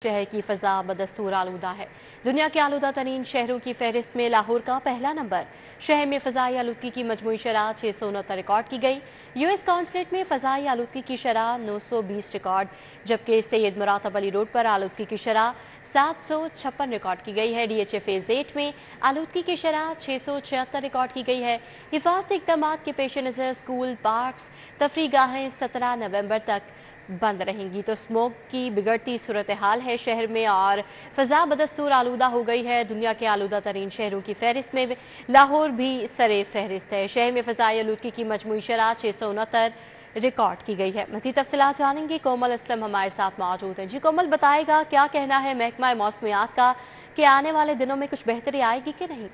शहर की फजा बदस्तूर आलूदा है। दुनिया के आलूदा तरीन शहरों की फहरिस्त में लाहौर का पहला नंबर। शहर में फ़ज़ाई आलूदगी की मजमूई शरह 669 रिकॉर्ड की गई। US कॉन्सुलेट में फ़ज़ाई आलूदगी की शरह 920 रिकॉर्ड, जबकि सैयद मुरातब अली रोड पर आलूदगी की शरह 756 रिकॉर्ड की गई है। DHA फेज़ 8 में आलूदगी की शरह 676 रिकॉर्ड की गई है। हिफाजती इक़दाम के पेश नज़र स्कूल, पार्क्स, तफरीह गाहें 17 नवंबर तक बंद रहेंगी। तो स्मोक की बिगड़ती सूरत हाल है शहर में और फ़ज़ा बदस्तूर आलूदा हो गई है। दुनिया के आलूदा तरीन शहरों की फहरिस्त में लाहौर भी सरे फहरिस्त है। शहर में फ़ज़ाई आलूदगी की मजमूई शरह 669 रिकॉर्ड की गई है। मज़ीद तफ़सीलात जानेंगे, कोमल असलम हमारे साथ मौजूद हैं। जी कोमल, बताएगा क्या कहना है महकमा मौसमियात का कि आने वाले दिनों में कुछ बेहतरी आएगी कि नहीं?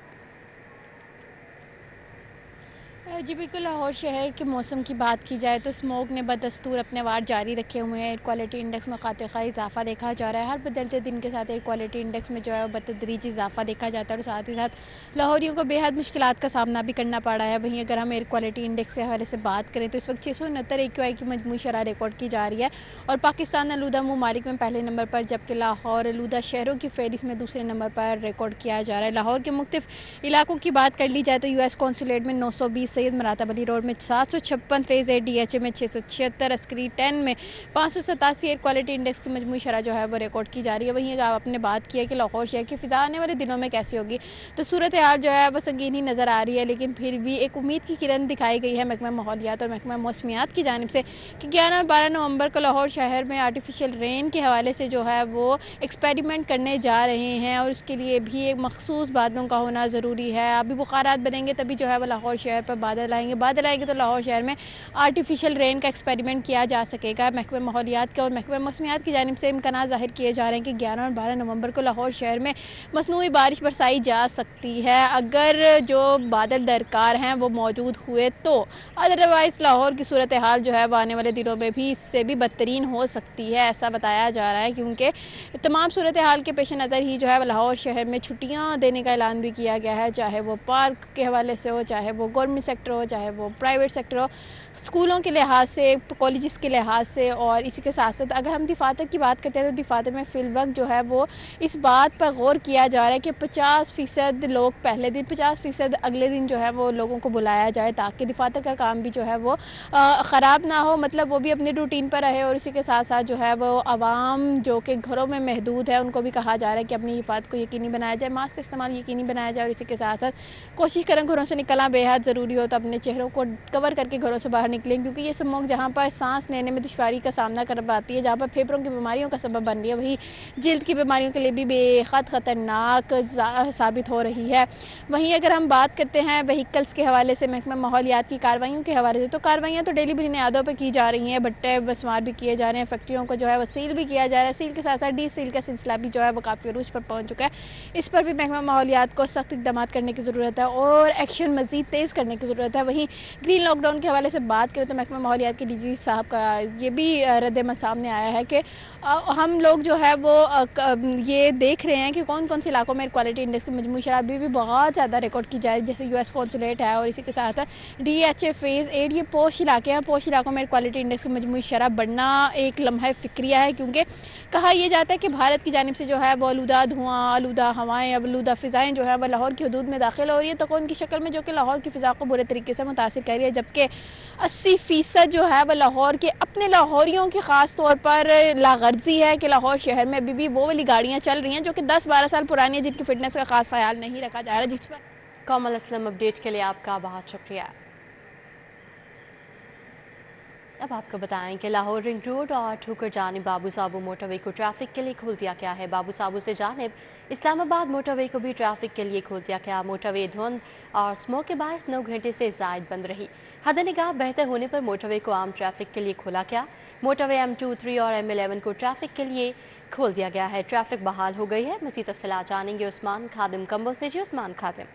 जी बिल्कुल, लाहौर शहर के मौसम की बात की जाए तो स्मोक ने बदस्तूर अपने वार जारी रखे हुए हैं। एयर क्वालिटी इंडेक्स में खातिरखा इजाफा देखा जा रहा है। हर बदलते दिन के साथ एयर क्वालिटी इंडेक्स में जो है वो बतदरीज इजाफा देखा जाता है और साथ ही साथ लाहौरियों को बेहद मुश्किलात का सामना भी करना पड़ रहा है। वहीं अगर हम एयर क्वालिटी इंडेक्स के हवाले से बात करें तो इस वक्त 669 AQI की मजमूई शरह रिकॉर्ड की जा रही है और पाकिस्तान आलूदा ममालिक में पहले नंबर पर, जबकि लाहौर आलूदा शहरों की फहरिस्त में दूसरे नंबर पर रिकॉर्ड किया जा रहा है। लाहौर के मुख्तलिफ इलाकों की बात कर ली जाए तो US कॉन्सुलेट में 920, सैयद मुरातब अली रोड में 756, फेज़ 8 DHA में 676, अस्करी 10 में 587 एयर क्वालिटी इंडेक्स की मजमूई शरह जो है वो रिकॉर्ड की जा रही है। वहीं आपने बात की है कि लाहौर शहर की फ़िज़ा आने वाले दिनों में कैसी होगी, तो सूरत हाल जो है वो संगीन ही नज़र आ रही है, लेकिन फिर भी एक उम्मीद की किरण दिखाई गई है महकमा माहौलियात और महकमा मौसमियात की जानिब से कि 11 और 12 नवंबर को लाहौर शहर में आर्टिफिशियल रेन के हवाले से जो है वो एक्सपेरिमेंट करने जा रहे हैं और उसके लिए भी एक मखसूस बादलों का होना ज़रूरी है। अभी बुखारात बनेंगे तभी जो है वो लाहौर शहर पर बादल आएंगे तो लाहौर शहर में आर्टिफिशियल रेन का एक्सपेरिमेंट किया जा सकेगा। महकमे माहौलियात के और महकमे मौसमियात की जानिब से इम्कान ज़ाहिर किए जा रहे हैं कि 11 और 12 नवंबर को लाहौर शहर में मसनूई बारिश बरसाई जा सकती है अगर जो बादल दरकार हैं वो मौजूद हुए तो। अदरवाइज लाहौर की सूरत हाल जो है वो आने वाले दिनों में भी इससे भी बदतरीन हो सकती है, ऐसा बताया जा रहा है, क्योंकि तमाम सूरत हाल के पेश नज़र ही जो है लाहौर शहर में छुट्टियाँ देने का ऐलान भी किया गया है, चाहे वो पार्क के हवाले से हो, चाहे वो गवर्नमेंट सेक्टर हो, चाहे वो प्राइवेट सेक्टर हो, स्कूलों के लिहाज से, कॉलेजेस के लिहाज से। और इसी के साथ साथ अगर हम दफातर की बात करते हैं तो दफातर में फिलवक्त जो है वो इस बात पर गौर किया जा रहा है कि 50% लोग पहले दिन, 50% अगले दिन जो है वो लोगों को बुलाया जाए ताकि दफातर का काम भी जो है वो ख़राब ना हो, मतलब वो भी अपनी रूटीन पर रहे। और इसी के साथ साथ जो है वो आवाम जो कि घरों में महदूद है उनको भी कहा जा रहा है कि अपनी हिफाजत को यकीनी बनाया जाए, मास्क का इस्तेमाल यकीनी बनाया जाए और इसी के साथ साथ कोशिश करें घरों से निकलना बेहद ज़रूरी हो तो अपने चेहरों को कवर करके घरों से बाहर निकलें, क्योंकि ये स्मोक जहाँ पर सांस लेने में दुश्वारी का सामना करवाती है, जहाँ पर फेफड़ों की बीमारियों का सबब बन रही है, वही जल्द की बीमारियों के लिए भी बेहद ख़तरनाक साबित हो रही है। वहीं अगर हम बात करते हैं व्हीकल्स के हवाले से, महकमा माहौलियात की कार्रवाइयों के हवाले से, तो कार्रवाइयाँ तो डेली बुनियादों पर की जा रही हैं, भट्टे बसमार भी किए जा रहे हैं, फैक्ट्रियों को जो है वो सील भी किया जा रहा है। सील के साथ साथ डी सील का सिलसिला भी जो है वो काफ़ी अरूज पर पहुँच चुका है। इस पर भी महकमा माहौलियात को सख्त इक़दाम करने की ज़रूरत है और एक्शन मज़ीद तेज़ करने की ज़रूरत है। वहीं ग्रीन लॉकडाउन के हवाले से बात करें तो महकमा माहौलियात के DG साहब का ये भी रद्द-ए-अमल सामने आया है कि हम लोग जो है वो ये देख रहे हैं कि कौन कौन से इलाकों में एयर क्वालिटी इंडेक्स की मजमूई शरह अभी भी बहुत ज़्यादा रिकॉर्ड की जाए, जैसे US कॉन्सुलेट है और इसी के साथ DHA फेज़ 8, ये पोश इलाके हैं। पोश इलाकों में एयर क्वालिटी इंडेक्स की मजमूई शरह बढ़ना एक लम्हा फिक्रिया है, क्योंकि कहा यह जाता है कि भारत की जानिब से जो है वो आलूदा धुआं, आलूदा हवाएं, आलूदा फ़िज़ाएँ जो है वह लाहौर की हदूद में दाखिल हो रही है तकून की शक्ल में, जो कि लाहौर की फ़िज़ा को बुरे तरीके से मुतासिर कर रही है, जबकि 80% जो है वह लाहौर के अपने लाहौरियों की ख़ास तौर पर लागर्जी है कि लाहौर शहर में अभी भी वो वाली गाड़ियाँ चल रही हैं जो कि 10-12 साल पुरानी है, जिनकी फिटनेस का खास ख्याल नहीं रखा जा रहा, जिस पर कोमल असलम अपडेट के लिए आपका बहुत शुक्रिया। अब आपको बताएं कि लाहौर रिंग रोड और ठुकर जानिब बाबू साबू मोटरवे को ट्रैफिक के लिए खोल दिया गया है। बाबू साबू से जानिब इस्लामाबाद मोटरवे को भी ट्रैफिक के लिए खोल दिया गया। मोटरवे धुंध और स्मोक के बायस 9 घंटे से ज़ायद बंद रही। हद निगाह बेहतर होने पर मोटरवे को आम ट्रैफिक के लिए खोला गया। मोटरवे M2, 3 और M11 को ट्रैफिक के लिए खोल दिया गया है। ट्रैफिक बहाल हो गई है। मज़ीद तफ़सीलात जानेंगे उस्मान खादिम कंबो से। जी उस्मान खादिम।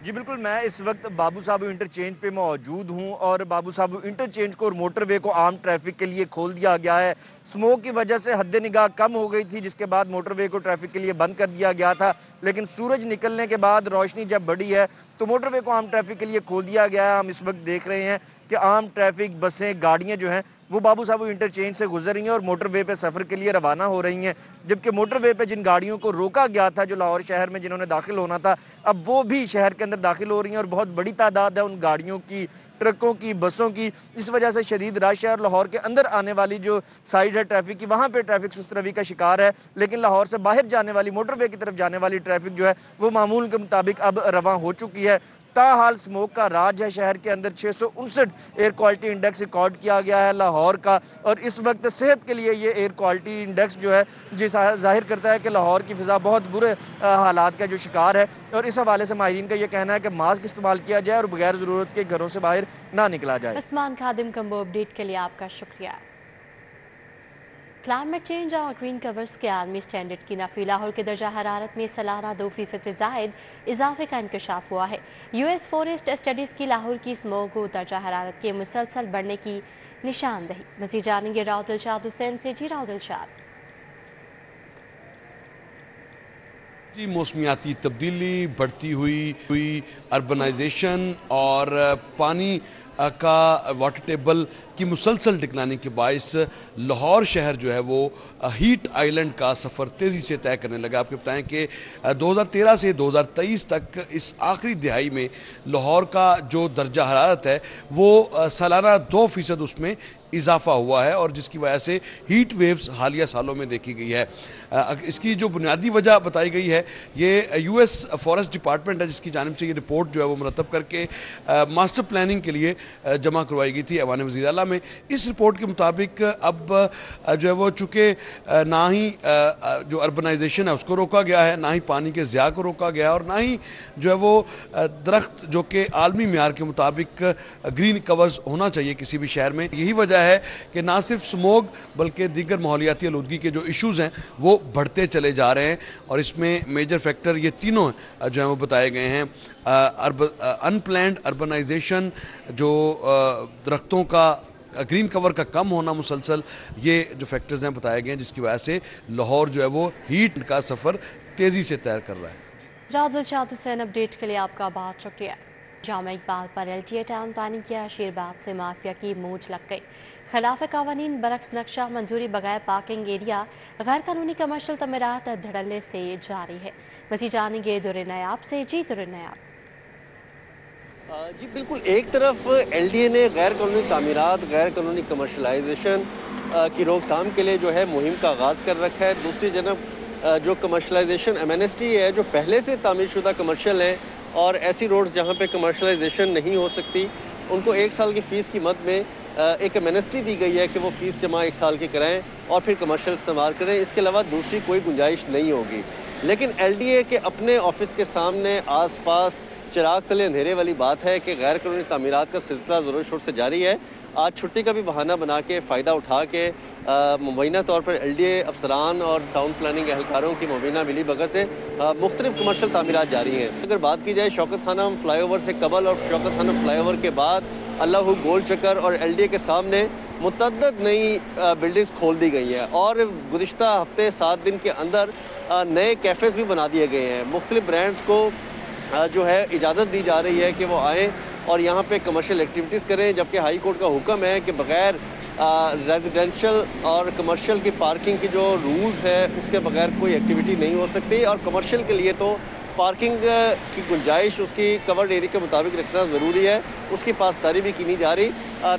जी बिल्कुल, मैं इस वक्त बाबू साबू इंटरचेंज पे मौजूद हूं और बाबू साबू इंटरचेंज को और मोटरवे को आम ट्रैफिक के लिए खोल दिया गया है। स्मोक की वजह से हद निगाह कम हो गई थी, जिसके बाद मोटरवे को ट्रैफिक के लिए बंद कर दिया गया था, लेकिन सूरज निकलने के बाद रोशनी जब बढ़ी है तो मोटरवे को आम ट्रैफिक के लिए खोल दिया गया है। हम इस वक्त देख रहे हैं کہ عام ٹریفک بسیں گاڑیاں جو ہیں وہ بابو صابو انٹرچینج سے گزر رہی ہیں اور موٹر وے پہ سفر کے لیے روانہ ہو رہی ہیں، جبکہ موٹر وے پہ جن گاڑیوں کو روکا گیا تھا جو لاہور شہر میں جنہوں نے داخل ہونا تھا، اب وہ بھی شہر کے اندر داخل ہو رہی ہیں اور بہت بڑی تعداد ہے ان گاڑیوں کی، ٹرکوں کی، بسوں کی۔ اس وجہ سے شدید رش ہے اور لاہور کے اندر آنے والی جو سائیڈ ہے ٹریفک کی وہاں پہ ٹریفک سست روی کا شکار ہے، لیکن لاہور سے باہر جانے والی موٹر وے کی طرف جانے والی ٹریفک جو ہے وہ معمول کے مطابق اب رواں ہو چکی ہے۔ تاحال سموک کا راج ہے شہر کے اندر، 659 ایئر کوالٹی انڈیکس ریکارڈ کیا گیا ہے لاہور کا، اور اس وقت صحت کے لیے یہ ایئر کوالٹی انڈیکس جو ہے ظاہر کرتا ہے کہ لاہور کی فضا بہت برے حالات کا جو شکار ہے، اور اس حوالے سے ماہرین کا یہ کہنا ہے کہ ماسک استعمال کیا جائے اور بغیر ضرورت کے گھروں سے باہر نہ نکلا جائے۔ عثمان خادم کمبو اپڈیٹ کے لیے آپ کا شکریہ۔ کلائمیٹ چینج اور گرین کورز کے عالمی سٹینڈرڈ کی نفی، لاہور کے درجہ حرارت میں سالانہ 2% سے زائد اضافے کا انکشاف ہوا ہے۔ یو ایس فورسٹ اسٹڈیز کی لاہور کی اسموگ و درجہ حرارت کے مسلسل بڑھنے کی نشاندہی۔ مزید جانیں گے راؤ دلشاد حسین سے۔ جی راؤ دلشاد۔ موسمیاتی تبدیلی، بڑھتی ہوئی اربنائزیشن اور پانی کا واٹر ٹیبل کی مسلسل ڈکلانے کے باعث لاہور شہر جو ہے وہ ہیٹ آئیلینڈ کا سفر تیزی سے طے کرنے لگا۔ آپ کو بتائیں کہ 2013 سے 2023 تک اس آخری دہائی میں لاہور کا جو درجہ حرارت ہے وہ سالانہ 2% اس میں اضافہ ہوا ہے، اور جس کی وجہ سے ہیٹ ویوز حالیہ سالوں میں دیکھی گئی ہے۔ اس کی جو بنیادی وجہ بتائی گئی ہے یہ یو ایس فارسٹ ڈپارٹمنٹ ہے، جس کی جانب سے یہ رپورٹ جو ہے وہ مرتب کر کے ماسٹر پلاننگ کے لیے جمع کروائی گئی تھی ایوان وزیر اعلیٰ میں۔ اس رپورٹ کے مطابق اب جو ہے وہ چونکہ نہ ہی جو اربنائزیشن ہے اس کو روکا گیا ہے، نہ ہی پانی کے ضیاع کو روکا گیا ہے، اور نہ ہی جو ہے وہ درخت جو کہ عالمی معیار کے مطابق گرین کورز ہونا چاہیے کسی بھی شہر میں۔ یہی وجہ ہے کہ نہ صرف سموگ بلکہ دیگر ماحولیاتی آلودگی کے جو ایشوز ہیں وہ بڑھتے چلے جا رہے ہیں، اور اس میں میجر فیکٹر یہ تینوں جو ہیں وہ بتائے گئے ہیں۔ ان پلانڈ اربنائزیشن، جو درختوں کا گرین کور کا کم ہونا مسلسل، یہ جو فیکٹرز ہیں بتائے گئے ہیں، جس کی وجہ سے لاہور جو ہے وہ ہیٹ کا سفر تیزی سے طے کر رہا ہے۔ راؤ دلشاد حسین اپڈیٹ کے لیے آپ کا بہت شکریہ۔ جامع اقبال پر LTA ٹاؤن پلاننگ کی اشیر بعد سے مافیا کی موج لگ گئی۔ خلاف قوانین برعکس نقشہ منظوری بغیر پارکنگ ایریا، غیر قانونی کمرشل تعمیرات دھڑلے سے جاری ہے۔ مزید جانیں گے در نیاب سے۔ جی در نیاب۔ جی بالکل، ایک طرف LDA نے غیر قانونی تعمیرات، غیر قانونی کمرشلائزیشن کی روک تھام کے لیے جو ہے مہم کا آغاز کر رکھا ہے، دوسری جانب جو کمرشلائزیشن MNST ہے جو پہلے سے تعمیر شدہ کمرشل ہیں اور ایسی روڈز جہاں پہ کمرشلائزیشن نہیں ہو سکتی ان کو 1 سال کی فیس کی مد میں ایک MNST دی گئی ہے کہ وہ فیس جمع 1 سال کی کرائیں اور پھر کمرشل استعمال کریں، اس کے علاوہ دوسری کوئی گنجائش نہیں ہوگی۔ لیکن LDA کے اپنے آفس کے سامنے آس پاس چراغ تلے اندھیرے والی بات ہے کہ غیر قانونی تعمیرات کا سلسلہ زور و شور سے جاری ہے۔ آج چھٹی کا بھی بہانہ بنا کے فائدہ اٹھا کے مبینہ طور پر LDA افسران اور ٹاؤن پلاننگ اہلکاروں کی مبینہ ملی بغیر سے مختلف کمرشل تعمیرات جاری ہیں۔ اگر بات کی جائے شوکت خانم فلائی اوور سے قبل اور شوکت خانم فلائی اوور کے بعد اللہ گول چکر اور LDA کے سامنے متعدد نئی بلڈنگز کھول دی گئی ہیں، اور گزشتہ ہفتے 7 دن کے اندر نئے کیفیز بھی بنا دیے گئے ہیں۔ مختلف برانڈز کو جو ہے اجازت دی جا رہی ہے کہ وہ آئیں اور یہاں پہ کمرشل ایکٹیویٹیز کریں، جبکہ ہائی کورٹ کا حکم ہے کہ بغیر ریزیڈینشل اور کمرشل کی پارکنگ کی جو رولز ہے اس کے بغیر کوئی ایکٹیویٹی نہیں ہو سکتی، اور کمرشل کے لیے تو پارکنگ کی گنجائش اس کی کورڈ ایریا کے مطابق رکھنا ضروری ہے، اس کی پاسداری بھی کی نہیں جا رہی۔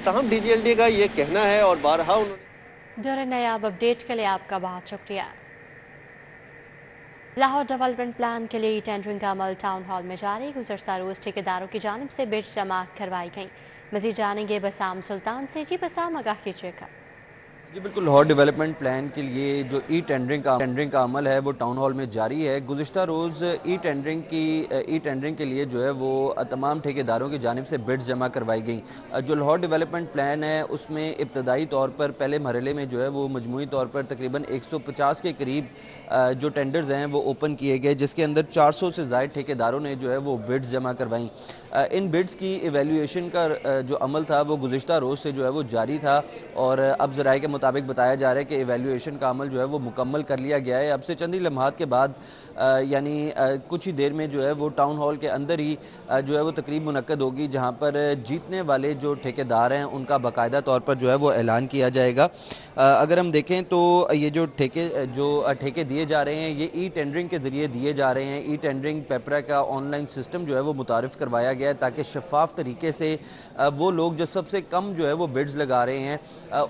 تاہم DGLD کا یہ کہنا ہے اور بارہا انہوں نے در نیاب اپڈیٹ کے لیے آپ کا بہت شکریہ۔ لاہور ڈیولپمنٹ پلان کے لیے ٹینڈرنگ کا عمل ٹاؤن ہال میں جاری، گزشتہ روز ٹھیکیداروں کی جانب سے بڈز جمع کروائی گئیں۔ مزید جانیں گے بسام سلطان سے۔ جی بسام، آگاہ کیجیے گا۔ جی بالکل، لاہور ڈیولپمنٹ پلان کے لیے جو ٹینڈرنگ کا عمل ہے وہ ٹاؤن ہال میں جاری ہے۔ گزشتہ روز ٹینڈرنگ کے لیے جو ہے وہ تمام ٹھیکیداروں کی جانب سے بڈز جمع کروائی گئیں۔ جو لاہور ڈیولپمنٹ پلان ہے اس میں ابتدائی طور پر پہلے مرحلے میں جو ہے وہ مجموعی طور پر تقریباً 150 کے قریب جو ٹینڈرز ہیں وہ اوپن کیے گئے، جس کے اندر 400 سے زائد ٹھیکیداروں نے جو ہے وہ بڈز جمع کروائیں۔ ان بڈز کی ایویلیویشن کا جو عمل تھا وہ گزشتہ روز سے جو ہے وہ جاری تھا، اور اب ذرائع کے مطابق بتایا جا رہا ہے کہ ایویلیویشن کا عمل جو ہے وہ مکمل کر لیا گیا ہے. اب سے چند ہی لمحات کے بعد یعنی کچھ ہی دیر میں جو ہے وہ ٹاؤن ہال کے اندر ہی جو ہے وہ تقریب منعقد ہوگی, جہاں پر جیتنے والے جو ٹھیکیدار ہیں ان کا باقاعدہ طور پر جو ہے وہ اعلان کیا جائے گا. اگر ہم دیکھیں تو یہ جو ٹھیکے دیے جا رہے ہیں یہ ای ٹینڈرنگ کے ذریعے دیے جا رہے ہیں. ای ٹینڈرنگ پیپرا کا آن لائن سسٹم جو ہے وہ متعارف کروایا گیا ہے تاکہ شفاف طریقے سے وہ لوگ جو سب سے کم جو ہے وہ بڈز لگا رہے ہیں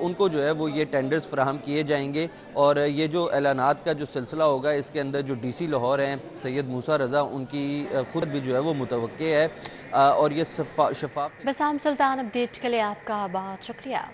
ان کو جو ہے وہ یہ ٹینڈرز فراہم کیے جائیں گے. اور یہ جو اعلانات کا جو سلسلہ ہوگا اس کے اندر جو ڈی سی لاہور ہیں سید موسیٰ رضا, ان کی خود بھی جو ہے وہ متوقع ہے اور یہ شفاف. بسام سلطان, اپڈیٹ کے لیے آپ کا بہت شکریہ.